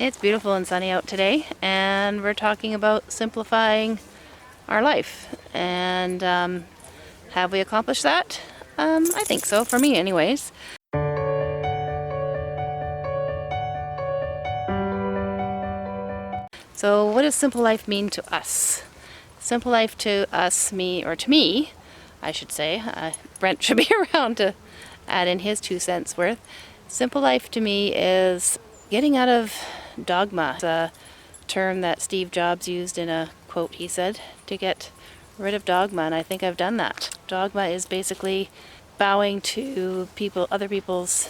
It's beautiful and sunny out today, and we're talking about simplifying our life. And have we accomplished that? I think so, for me anyways. So what does simple life mean to us? Simple life to us, to me, I should say. Brent should be around to add in his 2 cents worth. Simple life to me is getting out of dogma. It's a term that Steve Jobs used in a quote he said, to get rid of dogma, and I think I've done that. Dogma is basically bowing to other people's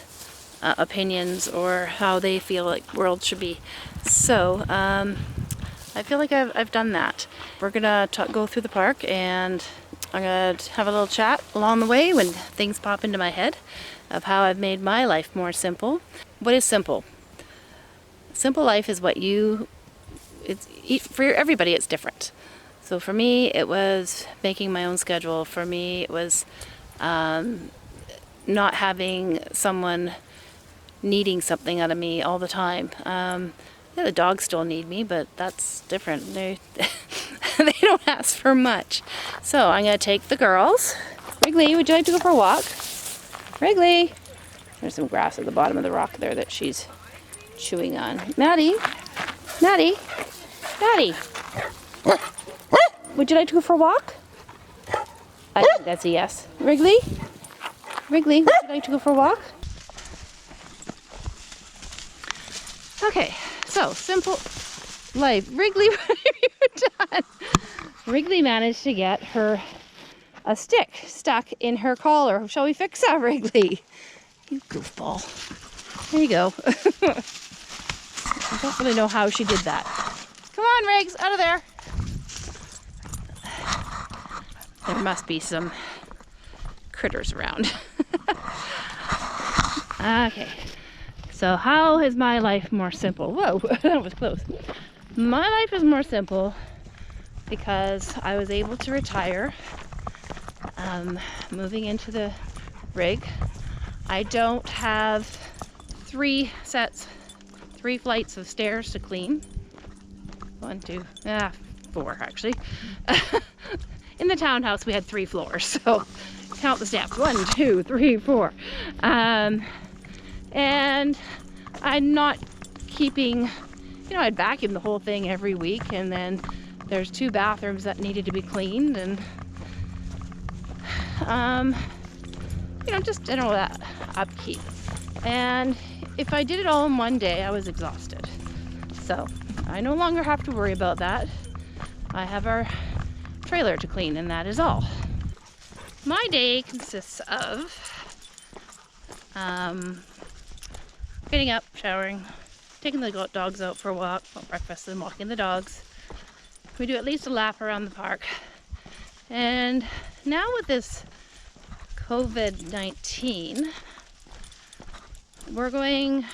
opinions or how they feel like the world should be. So I feel like I've done that. We're gonna go through the park, and I'm gonna have a little chat along the way when things pop into my head of how I've made my life more simple. What is simple? Simple life is for everybody it's different. So for me it was making my own schedule. For me it was not having someone needing something out of me all the time. Yeah, the dogs still need me, but that's different. They don't ask for much. So I'm gonna take the girls. Wrigley, would you like to go for a walk? Wrigley! There's some grass at the bottom of the rock there that she's chewing on. Maddie! Maddie! Maddie! Would you like to go for a walk? I think that's a yes. Wrigley? Wrigley, would you like to go for a walk? Okay, so simple life. Wrigley, what have you done? Wrigley managed to get a stick stuck in her collar. Shall we fix that, Wrigley? You goofball. There you go. I don't really know how she did that. Come on, Riggs, out of there. There must be some critters around. Okay. So how is my life more simple? Whoa, that was close. My life is more simple because I was able to retire, moving into the rig. I don't have 3 flights of stairs to clean. 4 actually. In the townhouse we had 3 floors, so count the steps. 1, 2, 3, 4. And I'm not keeping, I'd vacuum the whole thing every week, and then there's 2 bathrooms that needed to be cleaned, and just general that upkeep. And if I did it all in one day, I was exhausted. So I no longer have to worry about that. I have our trailer to clean, and that is all. My day consists of getting up, showering, taking the dogs out for a walk, breakfast, and walking the dogs. We do at least a lap around the park. And now with this COVID-19, we're going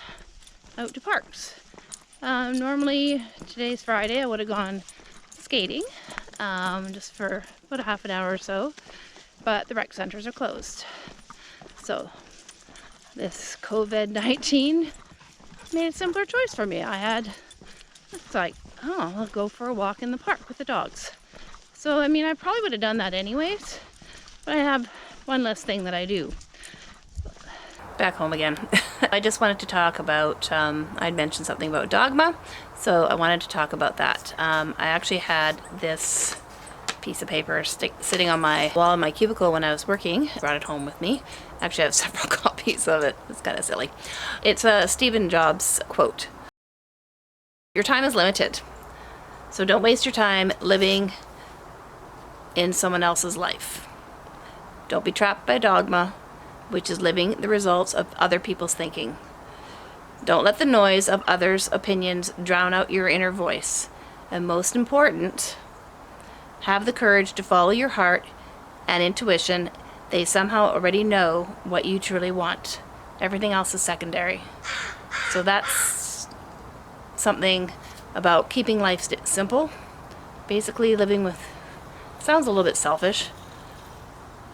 out to parks. Normally, today's Friday, I would have gone skating, just for about a half an hour or so, but the rec centers are closed. So this COVID-19 made a simpler choice for me. It's like, I'll go for a walk in the park with the dogs. So, I probably would have done that anyways, but I have one less thing that I do. Back home again. I just wanted to talk about, I'd mentioned something about dogma, so I wanted to talk about that. I actually had this piece of paper sitting on my wall in my cubicle when I was working. I brought it home with me. Actually, I have several copies of it. It's kind of silly. It's a Steve Jobs quote. Your time is limited, so don't waste your time living in someone else's life. Don't be trapped by dogma, which is living the results of other people's thinking. Don't let the noise of others' opinions drown out your inner voice. And most important, have the courage to follow your heart and intuition. They somehow already know what you truly want. Everything else is secondary. So that's something about keeping life simple. Basically living with, sounds a little bit selfish,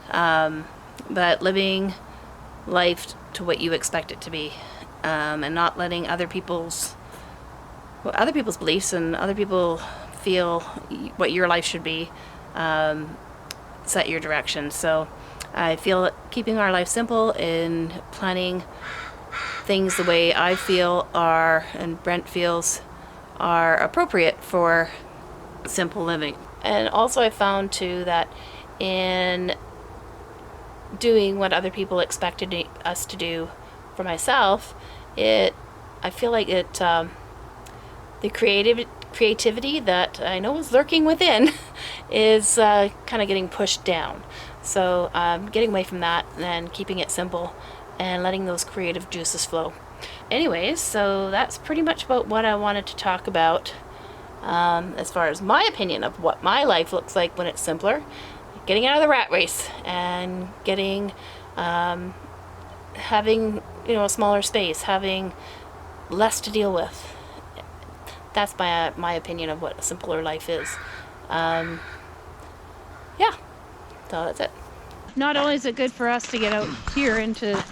but living life to what you expect it to be, and not letting other people's other people's beliefs and other people feel what your life should be, set your direction. So I feel that keeping our life simple and planning things the way I feel are, and Brent feels, are appropriate for simple living. And also I found too that in doing what other people expected us to do for myself, I feel like the creativity that I know is lurking within is kind of getting pushed down. So getting away from that and keeping it simple and letting those creative juices flow. Anyways, so that's pretty much about what I wanted to talk about as far as my opinion of what my life looks like when it's simpler. Getting out of the rat race and getting, having, a smaller space, having less to deal with. That's my opinion of what a simpler life is. Yeah, so that's it. Not only is it good for us to get out here into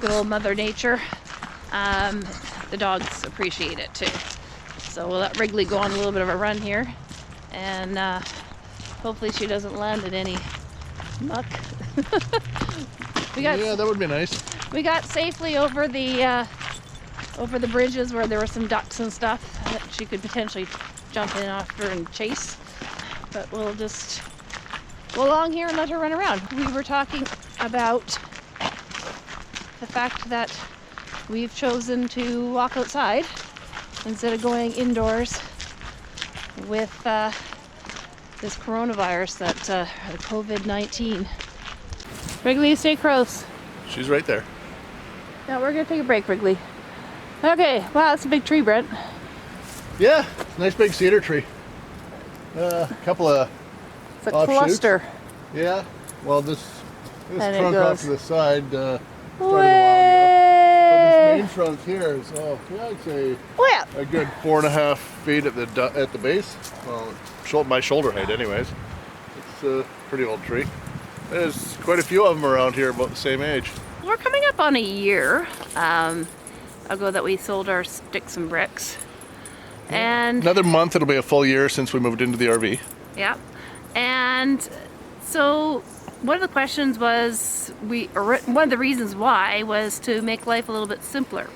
good old Mother Nature, the dogs appreciate it too. So we'll let Wrigley go on a little bit of a run here, and hopefully she doesn't land in any muck. Yeah, that would be nice. We got safely over the bridges where there were some ducks and stuff that she could potentially jump in after and chase. But we'll just go along here and let her run around. We were talking about the fact that we've chosen to walk outside instead of going indoors with this coronavirus, that COVID-19. Wrigley, stay close. She's right there. Now we're gonna take a break, Wrigley. Okay, wow, that's a big tree, Brent. Yeah, it's a nice big cedar tree. A couple of It's a cluster. Yeah, well this And trunk off to the side started a while ago. But this main trunk here is, yeah, I'd say a good 4.5 feet at the base. Well, my shoulder height anyways. It's a pretty old tree. There's quite a few of them around here about the same age. We're coming up on a year ago that we sold our sticks and bricks. And another month it'll be a full year since we moved into the RV. Yeah. And so one of the questions was, one of the reasons why was to make life a little bit simpler.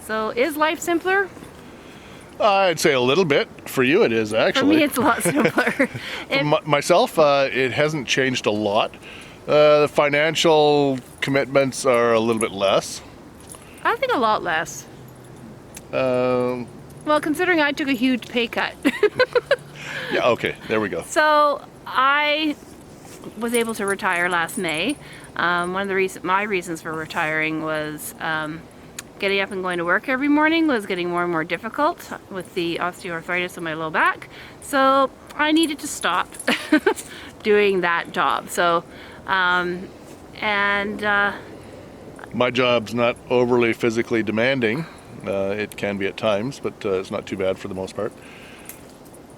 So is life simpler? I'd say a little bit. For you it is, actually. For me it's a lot simpler. Myself, it hasn't changed a lot. The financial commitments are a little bit less. I think a lot less. Well, considering I took a huge pay cut. Yeah, okay, there we go. So I was able to retire last May. One of the my reasons for retiring was getting up and going to work every morning was getting more and more difficult with the osteoarthritis in my low back. So I needed to stop doing that job. So, my job's not overly physically demanding. It can be at times, but it's not too bad for the most part.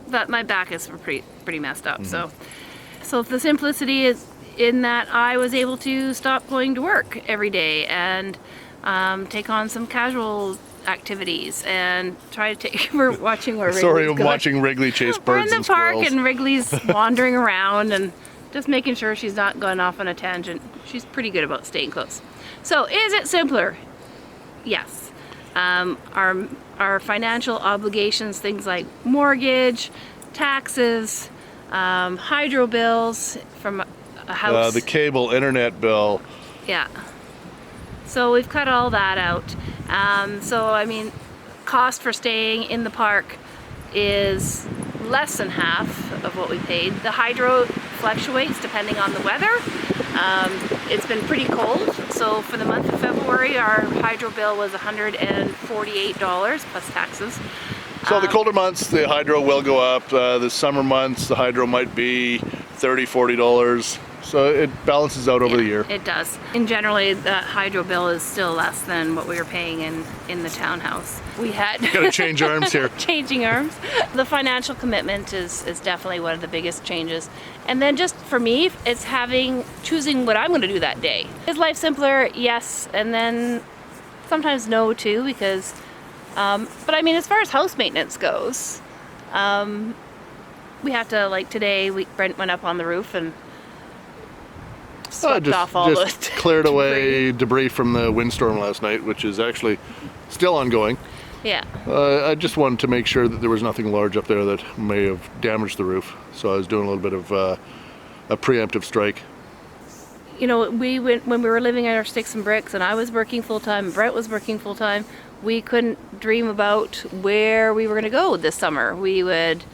But my back is pretty messed up. Mm-hmm. So the simplicity is in that I was able to stop going to work every day and take on some casual activities and try to take. We're watching where Wrigley's Sorry, I'm going. Watching Wrigley chase birds and squirrels. We're in the park and Wrigley's wandering around and just making sure she's not going off on a tangent. She's pretty good about staying close. So is it simpler? Yes. Our financial obligations, things like mortgage, taxes, hydro bills from a house. The cable, internet bill. Yeah. So we've cut all that out. So I mean, cost for staying in the park is less than half of what we paid. The hydro fluctuates depending on the weather. It's been pretty cold, so for the month of February our hydro bill was $148 plus taxes. So the colder months the hydro will go up. The summer months the hydro might be $30, $40. So it balances out over the year. It does. And generally the hydro bill is still less than what we were paying in the townhouse. We had gotta change arms here. Changing arms. The financial commitment is definitely one of the biggest changes. And then just for me, it's choosing what I'm gonna do that day. Is life simpler? Yes. And then sometimes no too, because But I mean, as far as house maintenance goes, we have to, like today, Brent went up on the roof and swept off all the cleared away debris from the windstorm last night, which is actually still ongoing. Yeah. I just wanted to make sure that there was nothing large up there that may have damaged the roof. So I was doing a little bit of a preemptive strike. You know, when we were living at our Sticks and Bricks, and I was working full time, and Brett was working full time, we couldn't dream about where we were going to go this summer. We weren't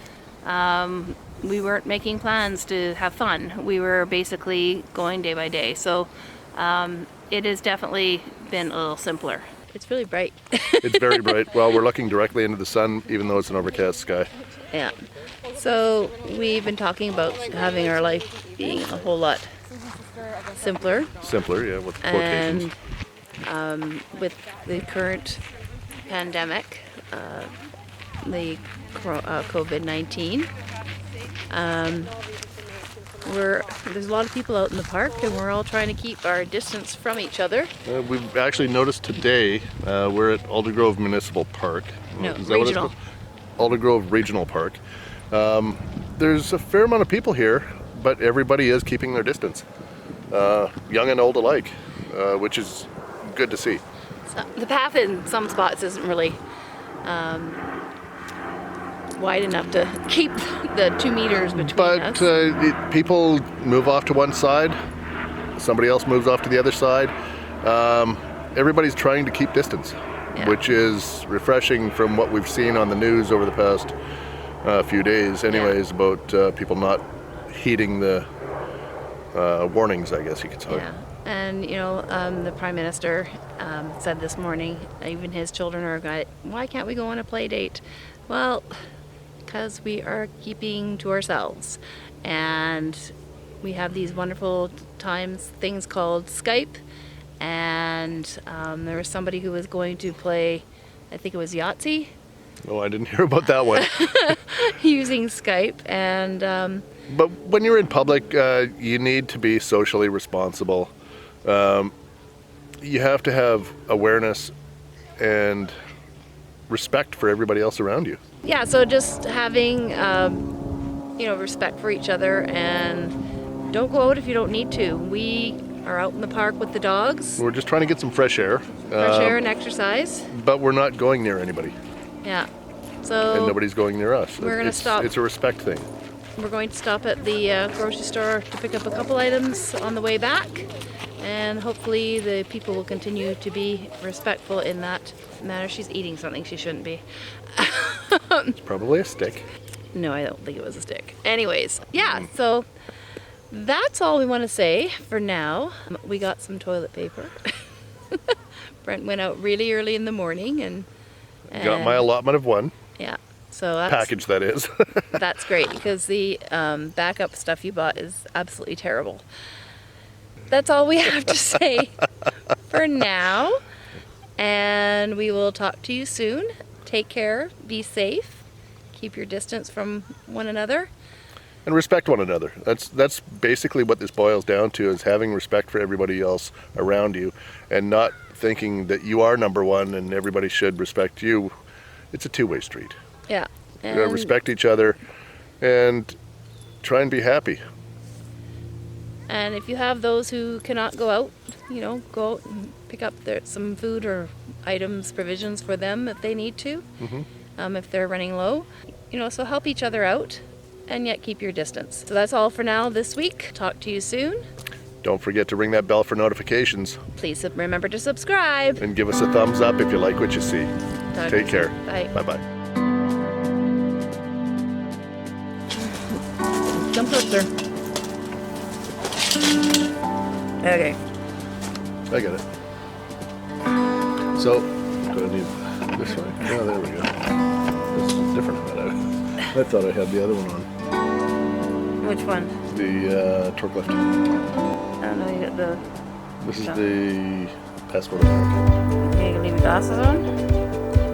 making plans to have fun. We were basically going day by day. So it has definitely been a little simpler. It's really bright. It's very bright. Well, we're looking directly into the sun, even though it's an overcast sky. Yeah. So we've been talking about having our life being a whole lot simpler. Simpler, yeah, with quotations. And with the current pandemic, the COVID-19, there's a lot of people out in the park, and we're all trying to keep our distance from each other. We've actually noticed today, we're at Aldergrove Municipal Park. No, Is that regional. What it's called? Aldergrove Regional Park. There's a fair amount of people here, but everybody is keeping their distance. Young and old alike, which is good to see. So the path in some spots isn't really wide enough to keep the 2 meters between us. But people move off to one side, somebody else moves off to the other side. Everybody's trying to keep distance, which is refreshing from what we've seen on the news over the past few days anyways, about people not heeding the warnings, I guess you could say. Yeah. And you know, the Prime Minister said this morning, even his children are going, why can't we go on a play date? Well, because we are keeping to ourselves, and we have these wonderful things called Skype, and there was somebody who was going to play, I think it was Yahtzee. Oh, I didn't hear about that one. Using Skype, and but when you're in public, you need to be socially responsible. You have to have awareness and respect for everybody else around you. Yeah, so just having respect for each other, and don't go out if you don't need to. We are out in the park with the dogs. We're just trying to get some fresh air. Fresh air and exercise. But we're not going near anybody. Yeah. So and nobody's going near us. We're going to stop. It's a respect thing. We're going to stop at the grocery store to pick up a couple items on the way back, and hopefully the people will continue to be respectful in that matter. She's eating something she shouldn't be. It's probably a stick. No, I don't think it was a stick. Anyways, yeah, so that's all we want to say for now. We got some toilet paper. Brent went out really early in the morning and got my allotment of one. Yeah. So that's, package, that is. That's great, because the backup stuff you bought is absolutely terrible. That's all we have to say for now. And we will talk to you soon. Take care, be safe, keep your distance from one another. And respect one another. That's basically what this boils down to, is having respect for everybody else around you, and not thinking that you are number one and everybody should respect you. It's a two-way street. Yeah. You gotta respect each other and try and be happy. And if you have those who cannot go out, go out and pick up some food or items, provisions for them if they need to, if they're running low. So help each other out and yet keep your distance. So that's all for now this week. Talk to you soon. Don't forget to ring that bell for notifications. Please remember to subscribe. And give us a thumbs up if you like what you see. Take care. Bye. Bye-bye. Jump closer. Okay. I got it. So, do I need this way? Oh, there we go. This is different than I thought I had the other one on. Which one? The torque lift. I don't know, you got the... This is the Passport America. Okay, you can leave your glasses on?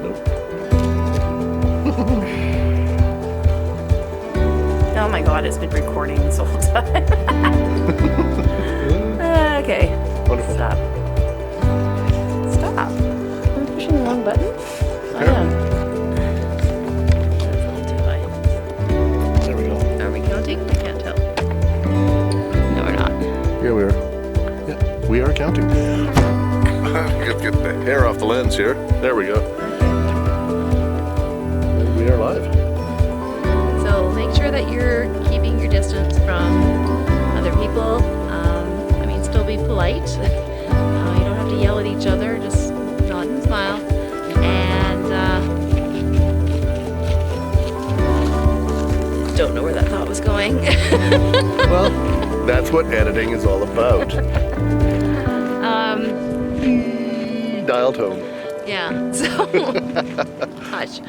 Nope. Oh my god, it's been recording this whole time. Okay. Wonderful. Stop. I'm pushing the wrong button? Apparently. counting. Get the hair off the lens here. There we go. And we are live. So make sure that you're keeping your distance from other people. I mean, still be polite. You don't have to yell at each other. Just nod and smile. And don't know where that thought was going. Well, that's what editing is all about. Dial tone. Yeah. So, hush.